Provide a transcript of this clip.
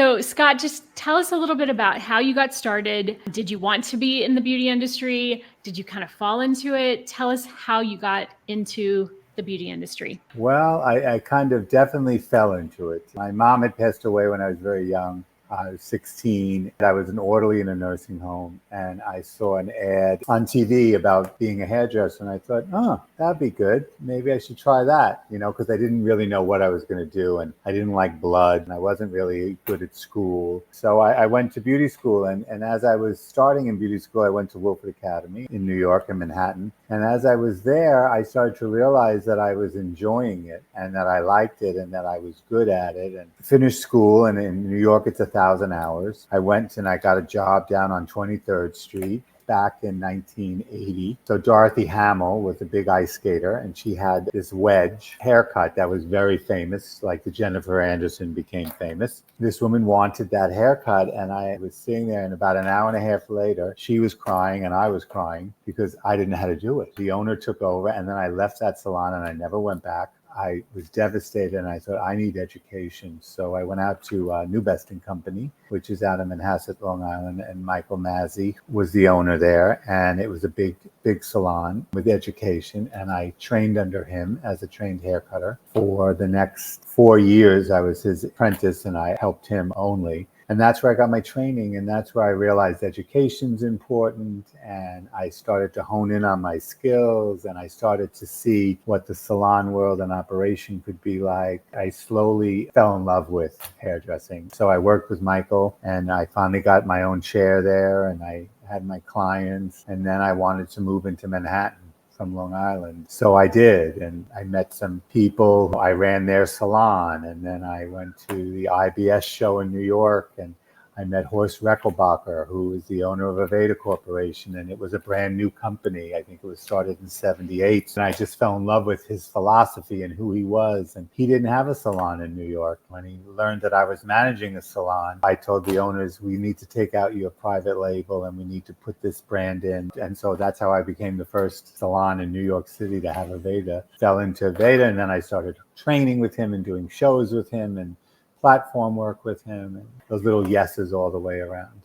So, Scott, just tell us a little bit about how you got started. Did you want to be in the beauty industry? Did you kind of fall into it? Tell us how you got into the beauty industry. Well, I kind of definitely fell into it. My mom had passed away when I was very young. I was 16. I was an orderly in a nursing home, and I saw an ad on TV about being a hairdresser, and I thought, oh, that'd be good. Maybe I should try that, because I didn't really know what I was going to do, and I didn't like blood, and I wasn't really good at school. So I went to beauty school, and as I was starting in beauty school, I went to Wilford Academy in New York and Manhattan. And as I was there, I started to realize that I was enjoying it and that I liked it and that I was good at it, and finished school. And in New York, it's 1,000 hours. I went and I got a job down on 23rd Street back in 1980. So Dorothy Hamill was a big ice skater, and she had this wedge haircut that was very famous, like the Jennifer Anderson became famous. This woman wanted that haircut, and I was sitting there, and about an hour and a half later, she was crying and I was crying because I didn't know how to do it. The owner took over, and then I left that salon and I never went back. I was devastated, and I thought, I need education. So I went out to New Best and Company, which is out in Manhasset, Long Island, and Michael Mazzi was the owner there. And it was a big, big salon with education. And I trained under him as a trained hair cutter. For the next 4 years, I was his apprentice, and I helped him only. And that's where I got my training, and that's where I realized education's important, and I started to hone in on my skills, and I started to see what the salon world and operation could be like. I slowly fell in love with hairdressing. So I worked with Michael, and I finally got my own chair there, and I had my clients, and then I wanted to move into Manhattan from Long Island. So I did, and I met some people. I ran their salon, and then I went to the IBS show in New York, and I met Horst Reckelbacher, who is the owner of Aveda Corporation, and it was a brand new company. I think it was started in 78. And I just fell in love with his philosophy and who he was. And he didn't have a salon in New York. When he learned that I was managing a salon, I told the owners, we need to take out your private label and we need to put this brand in. And so that's how I became the first salon in New York City to have Aveda. Fell into Aveda, and then I started training with him and doing shows with him and platform work with him, and those little yeses all the way around.